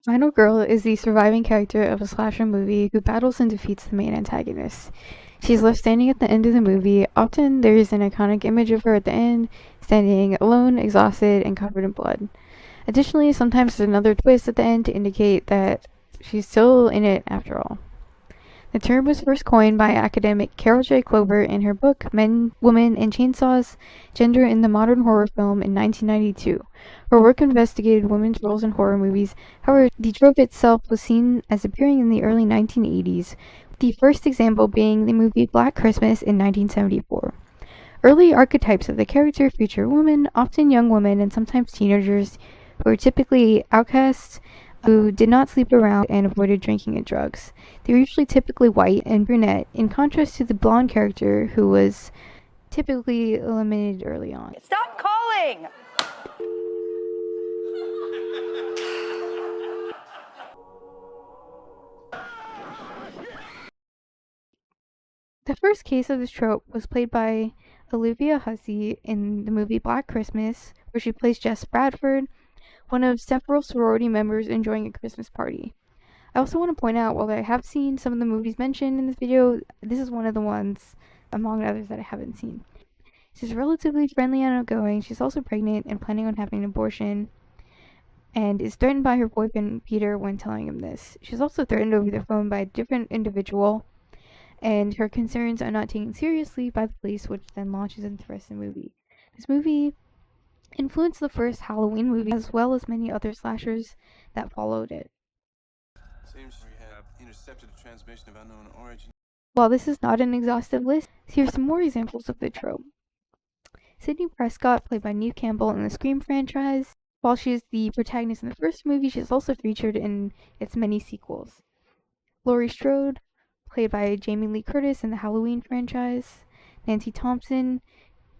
Final Girl is the surviving character of a slasher movie who battles and defeats the main antagonist. She's left standing at the end of the movie. Often there is an iconic image of her at the end, standing alone, exhausted, and covered in blood. Additionally, sometimes there's another twist at the end to indicate that she's still in it after all. The term was first coined by academic Carol J. Clover in her book Men, Women, and Chainsaws: Gender in the Modern Horror Film in 1992. Her work investigated women's roles in horror movies. However, the trope itself was seen as appearing in the early 1980s, the first example being the movie Black Christmas in 1974. Early archetypes of the character feature women, often young women and sometimes teenagers, who are typically outcasts, who did not sleep around and avoided drinking and drugs. They were usually typically white and brunette, in contrast to the blonde character who was typically eliminated early on. Stop calling! The first case of this trope was played by Olivia Hussey in the movie Black Christmas, where she plays Jess Bradford, one of several sorority members enjoying a Christmas party. I also want to point out, while I have seen some of the movies mentioned in this video, this is one of the ones, among others, that I haven't seen. She's relatively friendly and outgoing. She's also pregnant and planning on having an abortion, and is threatened by her boyfriend Peter when telling him this. She's also threatened over the phone by a different individual, and her concerns are not taken seriously by the police, which then launches into the rest of the movie. This movie influenced the first Halloween movie, as well as many other slashers that followed it. Seems we have intercepted a transmission of unknown origin. While this is not an exhaustive list, here's some more examples of the trope. Sydney Prescott, played by Neve Campbell in the Scream franchise. While she is the protagonist in the first movie, she is also featured in its many sequels. Laurie Strode, played by Jamie Lee Curtis in the Halloween franchise. Nancy Thompson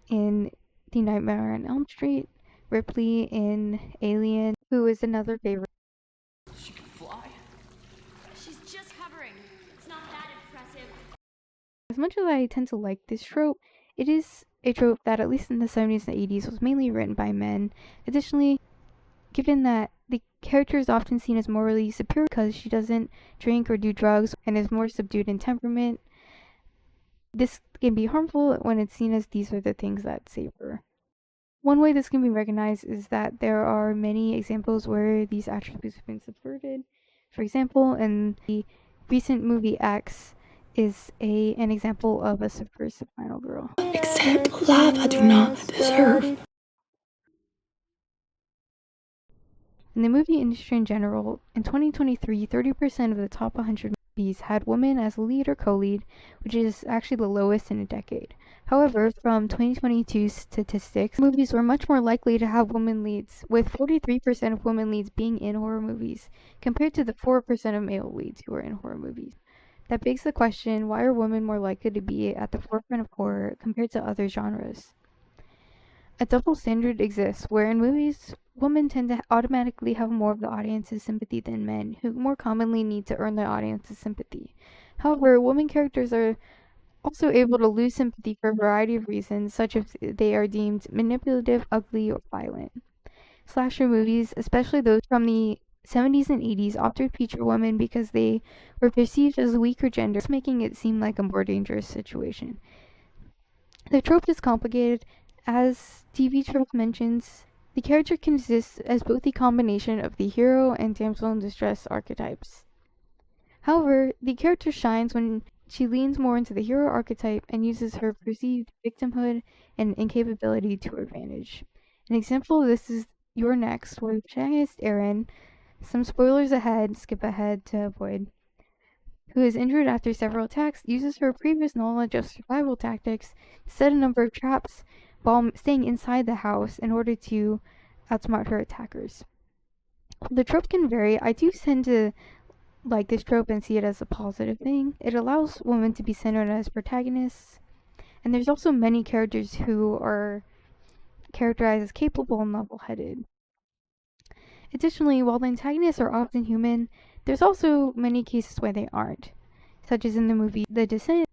in The Nightmare on Elm Street. Ripley in Alien, who is another favorite. She can fly. She's just hovering. It's not that impressive. As much as I tend to like this trope, it is a trope that, at least in the 70s and 80s, was mainly written by men. Additionally, given that the character is often seen as morally superior because she doesn't drink or do drugs and is more subdued in temperament, this can be harmful when it's seen as these are the things that save her. One way this can be recognized is that there are many examples where these attributes have been subverted. For example, in the recent movie X is an example of a subversive final girl. Accept love I do not deserve. In the movie industry in general, in 2023, 30% of the top 100 movies had women as lead or co-lead, which is actually the lowest in a decade. However, from 2022 statistics, movies were much more likely to have women leads, with 43% of women leads being in horror movies, compared to the 4% of male leads who are in horror movies. That begs the question, why are women more likely to be at the forefront of horror compared to other genres? A double standard exists, where in movies, women tend to automatically have more of the audience's sympathy than men, who more commonly need to earn the audience's sympathy. However, women characters are also able to lose sympathy for a variety of reasons, such as they are deemed manipulative, ugly, or violent. Slasher movies, especially those from the 70s and 80s, often feature women because they were perceived as weaker gender, making it seem like a more dangerous situation. The trope is complicated. As TV trope mentions, the character can exist as both a combination of the hero and damsel in distress archetypes. However, the character shines when she leans more into the hero archetype and uses her perceived victimhood and incapability to her advantage. An example of this is You're Next, where the protagonist Erin, some spoilers ahead, skip ahead to avoid, who is injured after several attacks, uses her previous knowledge of survival tactics to set a number of traps while staying inside the house in order to outsmart her attackers. The trope can vary. I do tend to like this trope and see it as a positive thing. It allows women to be centered as protagonists, and there's also many characters who are characterized as capable and level-headed. Additionally, while the antagonists are often human, there's also many cases where they aren't, such as in the movie The Descent.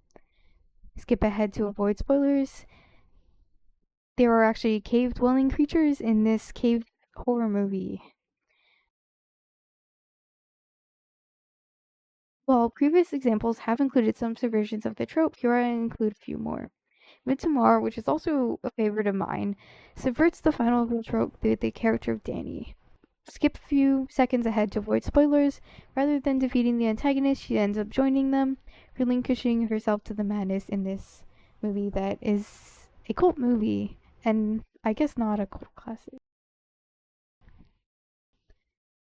Skip ahead to avoid spoilers. There are actually cave-dwelling creatures in this cave horror movie. While previous examples have included some subversions of the trope, here I include a few more. Midsommar, which is also a favorite of mine, subverts the final girl trope with the character of Dani. Skip a few seconds ahead to avoid spoilers. Rather than defeating the antagonist, she ends up joining them, relinquishing herself to the madness in this movie that is a cult movie, and I guess not a cult classic.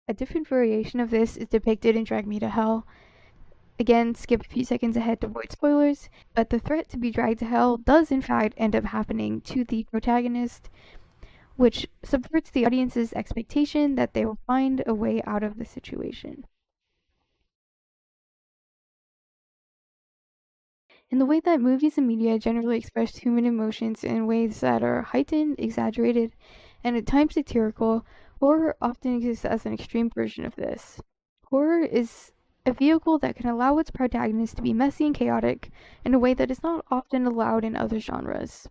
A different variation of this is depicted in Drag Me to Hell. Again, skip a few seconds ahead to avoid spoilers, but the threat to be dragged to hell does in fact end up happening to the protagonist, which subverts the audience's expectation that they will find a way out of the situation. In the way that movies and media generally express human emotions in ways that are heightened, exaggerated, and at times satirical, horror often exists as an extreme version of this. Horror is a vehicle that can allow its protagonist to be messy and chaotic in a way that is not often allowed in other genres,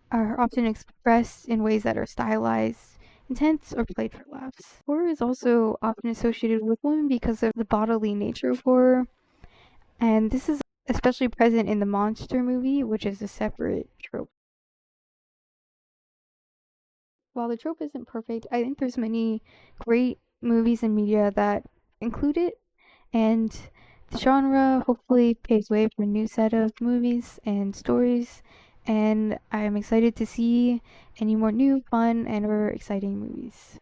are often expressed in ways that are stylized, intense, or played for laughs. Horror is also often associated with women because of the bodily nature of horror, and this is especially present in the monster movie, which is a separate trope. While the trope isn't perfect, I think there's many great movies and media that include it, and the genre hopefully paves way for a new set of movies and stories, and I am excited to see any more new, fun, and or exciting movies.